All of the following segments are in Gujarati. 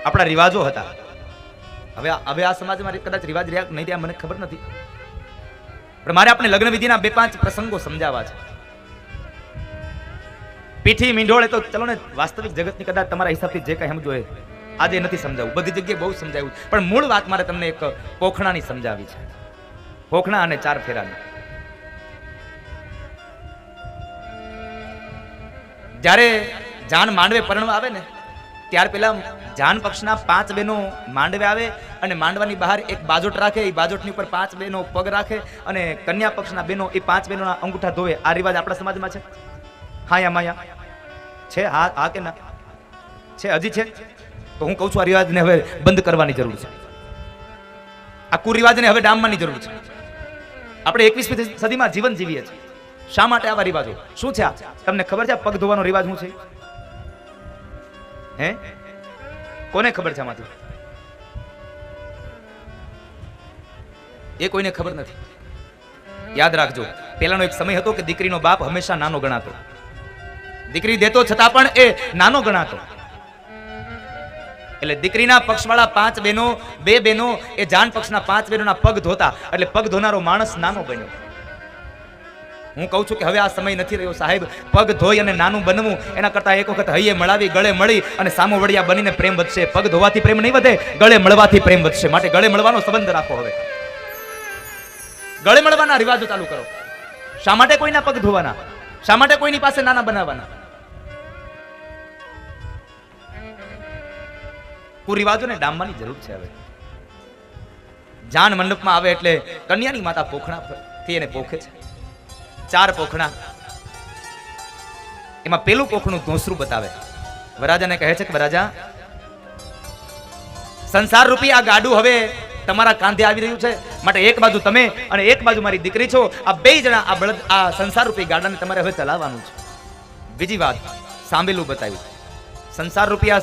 આપણા રિવાજો હતા. હવે આ સમાજમાં કદાચ રિવાજ રહ્યા નહીં રહ્યા મને ખબર નથી, પણ મારે આપણે લગ્ન વિધિના 2-5 પ્રસંગો સમજાવવા છે. પીઠી મીંઢોળે તો ચલો ને વાસ્તવિક જગતની કદાચ તમારા હિસાબથી જે કઈ સમજો આજે નથી સમજાવું, બધી જગ્યાએ બહુ સમજાવ્યું, પણ મૂળ વાત મારે તમને એક પોખણાની સમજાવી છે. પોખણા અને 4 ફેરાની. જ્યારે જાન માંડવે પરણવા આવે ને ત્યાર પહેલા જાન પક્ષના 5 બહેનો માંડવે આવે અને માંડવાની બહાર એક બાજોટ રાખે, એ બાજોટની ઉપર 5 બહેનો પગ રાખે અને કન્યા પક્ષના બહેનો એ 5 બહેનોના અંગૂઠા ધોવે. આ રિવાજ આપણા સમાજમાં છે? હા યા માયા છે? હા કે ના છે? હજી છે? તો હું કહું છું આ રિવાજને હવે બંધ કરવાની જરૂર છે. આ કુરિવાજને હવે ડામવાની જરૂર છે. આપણે 21મી સદીમાં જીવન જીવીએ છીએ. શા માટે આવા રિવાજો? શું છે આ? તમને ખબર છે પગ ધોવાનો રિવાજ શું છે? હે, કોને ખબર છે આમાંથી? એ કોઈને ખબર નથી. યાદ રાખજો, પેલાનો એક સમય હતો કે દીકરીનો બાપ હંમેશા નાનો ગણાતો. દીકરી દેતો છતાં પણ એ નાનો ગણાતો. એટલે દીકરીના પક્ષવાળા 5 બહેનો, 2 બહેનો એ જાન પક્ષના 5 બહેનોના પગ ધોતા, એટલે પગ ધોનારો માણસ નાનો બન્યો. હું કહું છું કે હવે આ સમય નથી રહ્યો સાહેબ પગ ધોઈ અને નાનું બનવું, એના કરતા એક વખત હૈયે મળાવી, ગળે મળી અને સામો વડિયા બનીને પ્રેમ વધશે. પગ ધોવાથી પ્રેમ નહીં વધે, ગળે મળવાથી પ્રેમ વધશે. માટે ગળે મળવાનો સંબંધ રાખો. હવે ગળે મળવાના રિવાજો ચાલુ કરો. શા માટે કોઈના પગ ધોવાના? શા માટે કોઈની પાસે નાના બનાવવાના? કુરિવાજોને ડામવાની જરૂર છે. હવે જાન મંડપમાં આવે એટલે કન્યાની માતા પોખણા થી એને પોખે છે. 4 પોખણા. એમાં પેલું પોખણું ધોસરું બતાવે. વરાજાને કહે છે કે વરાજા, સંસાર રૂપી આ ગાડું હવે તમારા કાંધે આવી રહ્યું છે, માટે એક બાજુ તમે અને એક બાજુ મારી દીકરી છો. આ 2 જણા આ બળદ આ સંસાર રૂપી ગાડાને તમારે હવે ચલાવવાનું છે. બીજી વાત સાંભળેલું બતાવ્યું. સંસાર રૂપી આ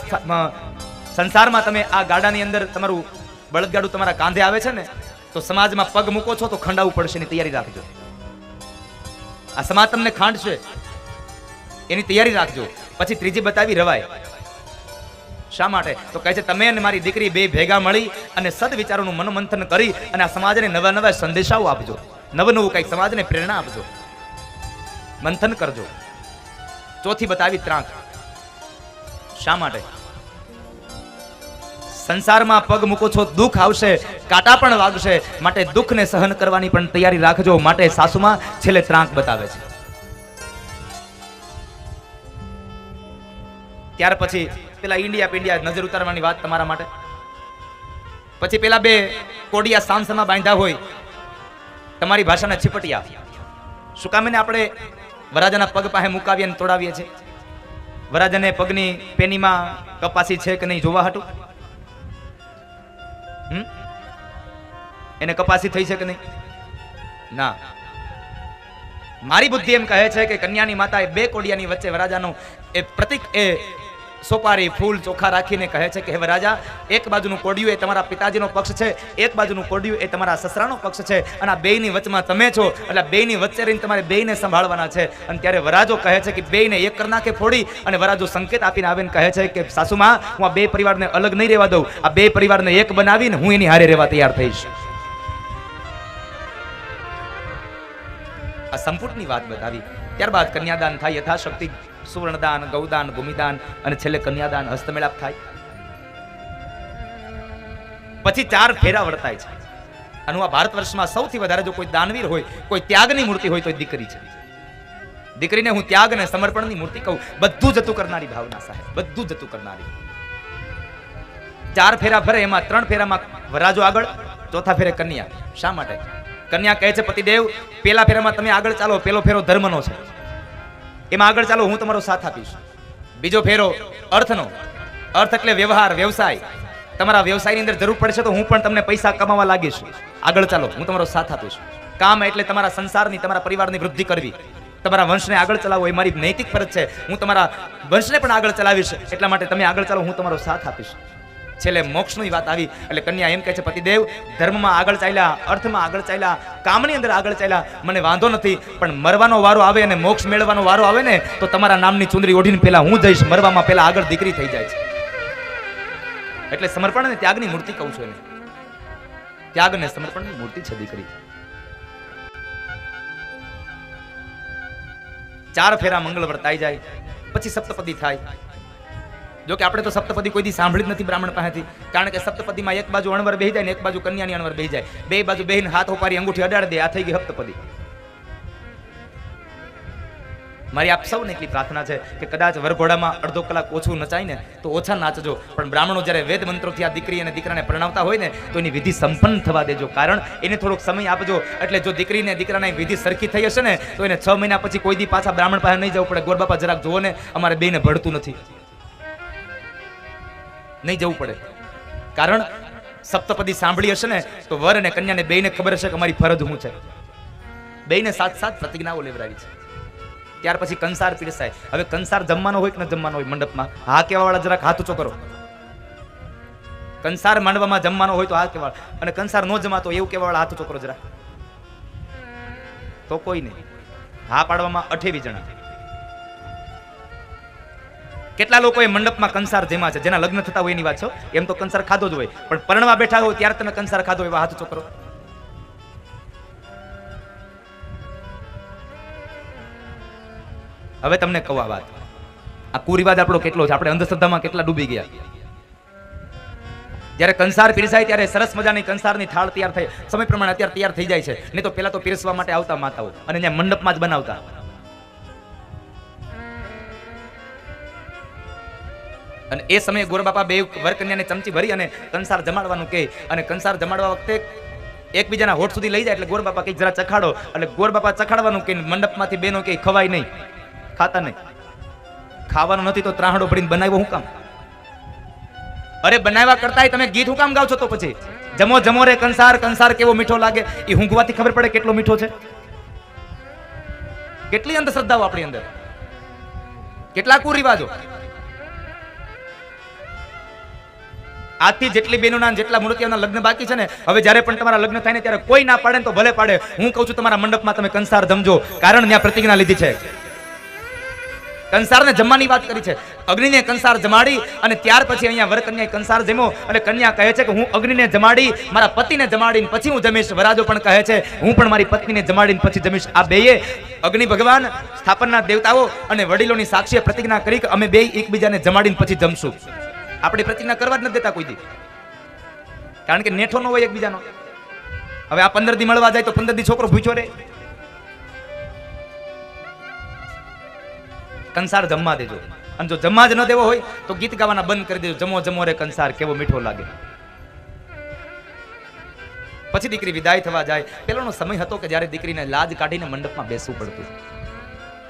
સંસારમાં તમે આ ગાડાની અંદર તમારું બળદગાડું તમારા કાંધે આવે છે ને, તો સમાજમાં પગ મૂકો છો તો ખંડાવવું પડશે, એની તૈયારી રાખજો. આ સમાજ તમને ખાંડશે, એની તૈયારી રાખજો. પછી ત્રીજી બતાવી રવાય. શા માટે? તો કહે છે તમે અને મારી દીકરી 2 ભેગા મળી અને સદવિચારોનું મનોમંથન કરી અને આ સમાજને નવા નવા સંદેશાઓ આપજો, નવું કંઈક સમાજને પ્રેરણા આપજો, મંથન કરજો. ચોથી બતાવી ત્રાંક. શા માટે? સંસારમાં પગ મૂકો છો દુઃખ આવશે, કાંટા પણ વાગશે, માટે દુઃખને સહન કરવાની પણ તૈયારી રાખજો. માટે સાસુમાં છેલ્લે ત્રાંક બતાવે છે. ત્યાર પછી પેલા ઇન્ડિયા નજર ઉતારવાની વાત તમારા માટે. પછી પેલા 2 કોડિયા સામસામા બાંધ્યા હોય, તમારી ભાષાના છીપટિયા. શું કામ એને આપણે વરાજાના પગ પાસે મુકાવીએ અને તોડાવીએ છીએ? વરાજાને પગની પેનીમાં કપાસી છે કે નહીં જોવા હાટું? એને કપાસી થઈ છે કે નહીં? ના. મારી બુદ્ધિ એમ કહે છે કે કન્યાની માતા એ 2 કોડિયાની વચ્ચે વરાજાનું એ પ્રતિક એ સોપારી ફૂલ ચોખા રાખીને કહે છે કે હે વરાજા, એક બાજુનું કોડિયું એ તમારા પિતાજીનો પક્ષ છે, એક બાજુનું કોડિયું એ તમારા સસરાનો પક્ષ છે, અને આ 2ની વચમાં તમે છો. એટલે 2ની વચ્ચે રહીને તમારે 2ને સંભાળવાના છે. અને ત્યારે વરાજો કહે છે કે 2ને એક કરી નાખે ફોડી, અને વરાજો સંકેત આપીને આવીને કહે છે કે સાસુમાં, હું આ 2 પરિવારને અલગ નહીં રહેવા દઉં. આ 2 પરિવારને એક બનાવીને હું એની હારે રહેવા તૈયાર થઈશ. આ સંપૂર્ણની વાત બતાવી. ત્યારબાદ કન્યાદાન થાય યથાશક્તિ. સુવર્ણદાન, ગૌદાન, ભૂમિદાન અને છેલ્લે કન્યાદાન, હસ્તમેળાપ થાય. પછી 4 ફેરા વર્તાય છે. અને આ ભારત વર્ષમાં સૌથી વધારે જો કોઈ દાનવીર હોય, કોઈ ત્યાગની મૂર્તિ હોય તો દીકરી છે. દીકરીને હું ત્યાગ અને સમર્પણની મૂર્તિ કહું. બધું જતું કરનારી ભાવના સાહેબ, બધું જતું કરનારી. 4 ફેરા ફરે, એમાં 3 ફેરામાં વરાજો આગળ, ચોથા ફેરે કન્યા. શા માટે? કન્યા કહે છે પતિદેવ, પેલા ફેરામાં તમે આગળ ચાલો, પેલો ફેરો ધર્મનો છે, એમાં આગળ ચાલો, હું તમારો સાથ આપીશ. બીજો ફેરો અર્થનો. અર્થ એટલે વ્યવહાર, વ્યવસાય. તમારા વ્યવસાયની અંદર જરૂર પડશે તો હું પણ તમને પૈસા કમાવા લાગીશ. આગળ ચાલો, હું તમારો સાથ આપીશ. કામ એટલે તમારા સંસારની, તમારા પરિવારની વૃદ્ધિ કરવી, તમારા વંશને આગળ ચલાવવો એ મારી નૈતિક ફરજ છે. હું તમારા વંશને પણ આગળ ચલાવીશ, એટલા માટે તમે આગળ ચાલો, હું તમારો સાથ આપીશ. છેલ્લે મોક્ષની વાત આવી એટલે કન્યા એમ કહે છે પતિદેવ, ધર્મમાં આગળ ચાલ્યા, અર્થમાં આગળ ચાલ્યા, કામની અંદર આગળ ચાલ્યા, મને વાંધો નથી, પણ મરવાનો વારો આવે અને મોક્ષ મેળવવાનો વારો આવે ને, તો તમારા નામની ચુંદડી ઓઢીને પેલા હું જઈશ. મરવામાં પેલા આગળ દીકરી થઈ જાય છે. એટલે સમર્પણ અને ત્યાગની મૂર્તિ કહું છું એને. ત્યાગ અને સમર્પણની મૂર્તિ છે દીકરી. 4 ફેરા મંગળ વર્તાઈ જાય પછી સપ્તપદી થાય. જો કે આપણે તો સપ્તપદી કોઈ દી સાંભળી જ નથી બ્રાહ્મણ પાસેથી, કારણ કે સપ્તપદીમાં એક બાજુ અણવર બેહી જાય ને એક બાજુ કન્યાની અણવર બેહી જાય, બે બાજુ બેહીને હાથ ઉપાડી અંગૂઠી અડાડી દે, આ થઈ ગઈ સપ્તપદી. મારી આપ સૌને એટલી પ્રાર્થના છે કે કદાચ વરઘોડામાં અડધો કલાક ઓછું નચાય ને તો ઓછા નાચજો, પણ બ્રાહ્મણો જ્યારે વેદ મંત્રોથી આ દીકરી અને દીકરાને પરણાવતા હોય ને તો એની વિધિ સંપન્ન થવા દેજો, કારણ એને થોડોક સમય આપજો. એટલે જો દીકરીને દીકરાની વિધિ સરખી થઈ હશે ને તો એને 6 મહિના પછી કોઈ દી પાછા બ્રાહ્મણ પાસે નહીં જવું પડે. ગોરબાપા જરાક જુઓ ને, અમારે બેને ભળતું નથી, નહીં જવું પડે. કારણ સપ્તપદી સાંભળી હશે ને તો વર અને કન્યાને બેને ખબર હશે કે અમારી ફરજ શું છે. બેને સાથ પ્રતિજ્ઞાઓ લેવડાવી છે. ત્યાર પછી કંસાર પીરસાય. હવે કંસાર જમવાનો હોય કે ન જમવાનો હોય મંડપમાં? હા કેવા વાળા જરાક હાથ ઊંચો કરો. કંસાર માંડવામાં જમવાનો હોય તો હા કેવા, અને કંસાર નો જમાતો એવું કેવા વાળા હાથ ઊંચો કરો જરા. તો કોઈ નહીં. હા પાડવામાં 28 જણા. કેટલા લોકોએ મંડપમાં કંસાર જેમાં છે, જેના લગ્ન થતા હોય એની વાત છે. એમ તો કંસાર ખાધો જ હોય, પણ પરણવા બેઠા હોય ત્યારે તમે કંસાર ખાધો એવા હાથ ઊંચો કરો. હવે તમને કહું આ વાત, આ કુરિવાજ આપણો કેટલો છે, આપણે અંધશ્રદ્ધામાં કેટલા ડૂબી ગયા. જ્યારે કંસાર પીરસાય ત્યારે સરસ મજાની કંસારની થાળ તૈયાર થઈ, સમય પ્રમાણે અત્યારે તૈયાર થઈ જાય છે, નહીં તો પેલા તો પીરસવા માટે આવતા માતાઓ અને ત્યાં મંડપમાં જ બનાવતા. અને એ સમયે ગોરબાપા બે વરકન્યાને ચમચી ભરી અને કંસાર જમાડવાનું કહે, અને કંસાર જમાડવા વખતે એકબીજાના હોઠ સુધી લઈ જાય એટલે ગોરબાપા કઈ જરા ચખાડો, એટલે ગોરબાપા ચખાડવાનું કે મંડપમાંથી બેનો કે ખવાય નહીં, ખાતા નહીં. ખાવાનું નથી તો ત્રાહડો પડીને બનાવ્યો હું કામ? અરે બનાવ્યા કરતા તમે ગીત હું કામ ગાવ છો? તો પછી જમો જમો રે કંસાર, કંસાર કેવો મીઠો લાગે, એ ઊંઘવાથી ખબર પડે કેટલો મીઠો છે. કેટલી અંધશ્રદ્ધાઓ આપણી અંદર, કેટલા કુરિવાજો. આજથી જેટલી બહેનોના જેટલા મૂર્તિઓના લગ્ન બાકી છે ને, હવે જ્યારે પણ તમારા લગ્ન થાય ને ત્યારે કોઈ ના પાડે તો ભલે પાડે, હું કહું છું તમારા મંડપમાં તમે કંસાર જમજો, કારણ ત્યાં પ્રતિજ્ઞા લીધી છે. કંસારને જમવાની વાત કરી છે. અગ્નિને કંસાર જમાડી અને ત્યાર પછી અહીંયા વર કન્યાએ કંસાર જમ્યો, અને કન્યા કહે છે કે હું અગ્નિને જમાડી, મારા પતિને જમાડીને પછી હું જમીશ. વરાજો પણ કહે છે હું પણ મારી પત્નીને જમાડીને પછી જમીશ. આ બેયે અગ્નિ ભગવાન, સ્થાપનના દેવતાઓ અને વડીલોની સાક્ષીએ પ્રતિજ્ઞા કરી કે અમે બે એકબીજાને જમાડીને પછી જમશું. આપણે પ્રતિજ્ઞા કરવા જ નથી દેતા કોઈ દી, કારણ કે નેઠો નો હોય એકબીજાનો. હવે આ 15 દી મળવા જાય તો 15 દી છોકરો ભૂખ્યો રહે. કંસાર જમવા દેજો, અને જો જમવા જ ન દેવો હોય તો ગીત ગાવાના બંધ કરી દેજો. જમો જમો રે કંસાર કેવો મીઠો લાગે. પછી દીકરી વિદાય થવા જાય. પેલાનો સમય હતો કે જ્યારે દીકરીને લાજ કાઢીને મંડપમાં બેસવું પડતું.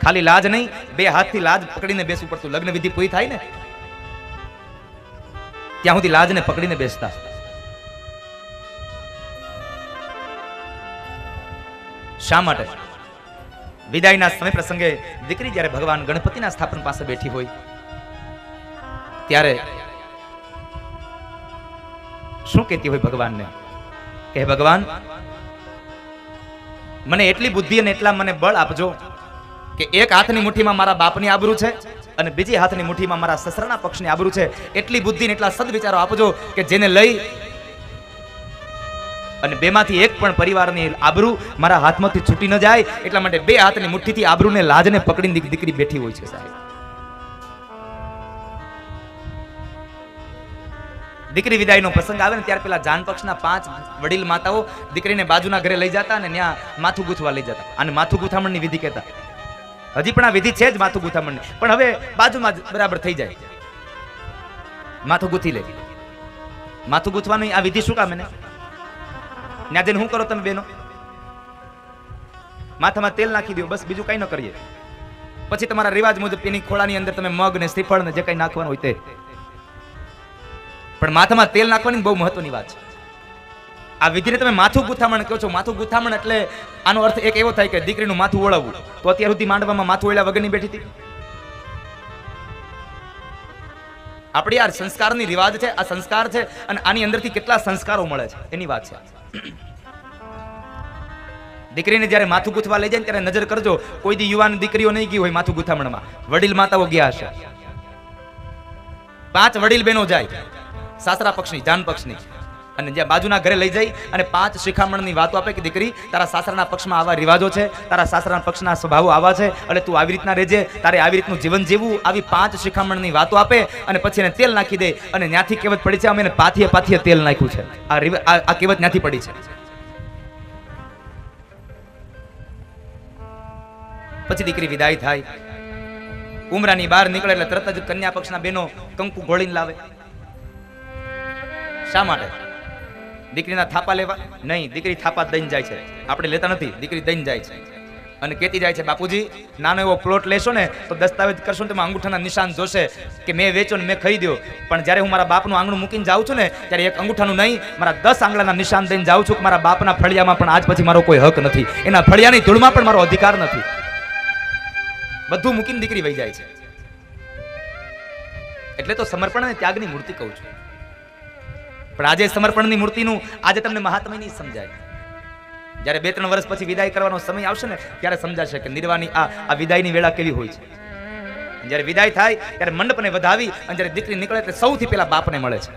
ખાલી લાજ નહીં, 2 હાથથી લાજ પકડીને બેસવું પડતું. લગ્ન વિધિ પૂરી થાય ને ત્યાં સુધી લાજને પકડીને બેસતા. શા માટે? વિદાયના સમય પ્રસંગે દીકરી જ્યારે ભગવાન ગણપતિના સ્થાપન પાસે બેઠી હોય ત્યારે શું કહેતી હોય ભગવાનને? કે ભગવાન, મને એટલી બુદ્ધિ અને એટલા મને બળ આપજો કે એક હાથની મુઠ્ઠીમાં મારા બાપની આબરૂ છે અને બીજી હાથની મુઠ્ઠીમાં મારા સસરાના પક્ષની આબરૂ છે. એટલી બુદ્ધિ ને એટલા સદવિચારો આપજો કે જેને લઈ અને બેમાંથી એક પણ પરિવારની આબરૂ મારા હાથમાંથી છૂટી ન જાય. એટલા માટે 2 હાથની મુઠ્ઠીથી આબરૂને લાજને પકડીને દીકરી બેઠી હોય છે. સાહેબ, દીકરી વિદાયનો પ્રસંગ આવે ને ત્યારે પેલા જાન પક્ષના 5 વડીલ માતાઓ દીકરીને બાજુના ઘરે લઈ જતા અને ત્યાં માથું ગૂંથવા લઈ જતા. અને માથું ગૂંથામણની વિધિ કહેતા. હજી પણ આ વિધિ છે જ માથું ગૂંથામણની, પણ હવે બાજુમાં જ બરાબર થઈ જાય. માથું ગૂંથી લે. માથું ગૂંથવાની આ વિધિ શું કામ? એને ત્યાં જઈને શું કરો તમે બેનો? માથામાં તેલ નાખી દો, બસ, બીજું કઈ ન કરીએ. પછી તમારા રિવાજ મુજબ એની ખોળાની અંદર તમે મગ ને શ્રીફળ ને જે કઈ નાખવાનું હોય તે, પણ માથામાં તેલ નાખવાની બહુ મહત્વની વાત છે. આ વિધિને તમે માથું ગુથામણ કહો છો. માથું ગુથામણ એટલે આનો અર્થ એક એવો થાય કે દીકરીનું માથું ઓળાવવું. તો અત્યાર સુધી માંડવામાં માથું ઓળ્યા વગરની બેઠી હતી. આપણી આ સંસ્કારની રિવાજ છે, આ સંસ્કાર છે, અને આની અંદરથી કેટલા સંસ્કારો મળે છે એની વાત છે. દીકરીને જ્યારે માથું ગુથવા લઈ જાય ત્યારે નજર કરજો, કોઈ દી યુવાન દીકરીઓ નહીં ગઈ હોય માથું ગુથામણમાં. વડીલ માતાઓ ગયા હશે. 5 વડીલ બહેનો જાય સાસરા પક્ષની, જાન પક્ષની. અને જ્યાં બાજુના ઘરે લઈ જઈ અને 5 શિખામણની વાતો આપે કે દીકરી તારા સાસરાના પક્ષમાં આવા રિવાજો છે, તારા સાસરાના પક્ષના સ્વભાવો આવા છે, એટલે તું આવી રીતના રહેજે, તારે આવી રીતનું જીવન જીવવું, આવી 5 શિખામણની વાતો આપે અને પછી એને તેલ નાખી દે. અને ત્યાંથી કહેવત પડી છે, અમે એને પાથીએ પાથીએ તેલ નાખ્યું છે. આ કહેવત ત્યાંથી પડી છે. પછી દીકરી વિદાય થાય, ઉમરાની બહાર નીકળે એટલે તરત જ કન્યા પક્ષના બહેનો કંકુ ઘોળીને લાવે. શા માટે? દીકરીના થાપા લેવા? નહીં, દીકરી થાપા દઈને જાય છે, આપણે લેતા નથી, દીકરી દઈને જાય છે. અને કહેતી જાય છે, બાપુજી નાનો એવો પ્લોટ લેશો ને તો દસ્તાવેજ કરશો ને તેમાં અંગૂઠાના નિશાન જોશે કે મેં વેચ્યો ને મેં ખરીદ્યો. પણ જ્યારે હું મારા બાપનું આંગણું મૂકીને જાઉં છું ને ત્યારે એક અંગૂઠાનું નહીં, મારા 10 આંગળાના નિશાન દઈને જાઉં છું કે મારા બાપના ફળિયામાં પણ આજ પછી મારો કોઈ હક નથી, એના ફળિયાની ધૂળમાં પણ મારો અધિકાર નથી. બધું મૂકીને દીકરી વહી જાય છે. એટલે તો સમર્પણ અને ત્યાગની મૂર્તિ કહું છું. પણ આજે સમર્પણની મૂર્તિનું આજે તમને મહાત્મ્ય નહીં સમજાય. જ્યારે 2-3 વર્ષ પછી વિદાય કરવાનો સમય આવશે ને ત્યારે સમજાશે કે નિર્વાણની આ વિદાયની વેળા કેવી હોય છે. જ્યારે વિદાય થાય ત્યારે મંડપને વધાવી અને જ્યારે દીકરી નીકળે એટલે સૌથી પહેલા બાપને મળે છે.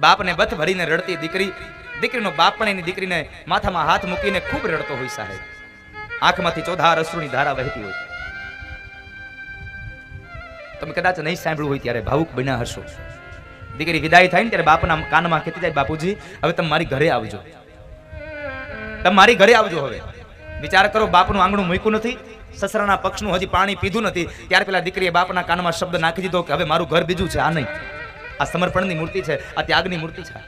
બાપને બથ ભરીને રડતી દીકરીનો બાપ પણ એની દીકરીને માથામાં હાથ મૂકીને ખૂબ રડતો હોય સાહેબ. આંખમાંથી ચોધાર અશ્રુની ધારા વહેતી હોય. તમે કદાચ નહીં સાંભળ્યું હોય ત્યારે ભાવુક બન્યા હશો. દીકરી વિદાય થાય ને ત્યારે બાપના કાનમાં કહેતી જાય, બાપુજી હવે તમે મારી ઘરે આવજો, તમે મારી ઘરે આવજો. હવે વિચાર કરો, બાપનું આંગણું મૂક્યું નથી, સસરાના પક્ષનું હજી પાણી પીધું નથી, ત્યારે પેલા દીકરીએ બાપના કાનમાં શબ્દ નાખી દીધો કે હવે મારું ઘર બીજું છે. આ નહીં, આ સમર્પણની મૂર્તિ છે, આ ત્યાગની મૂર્તિ છે.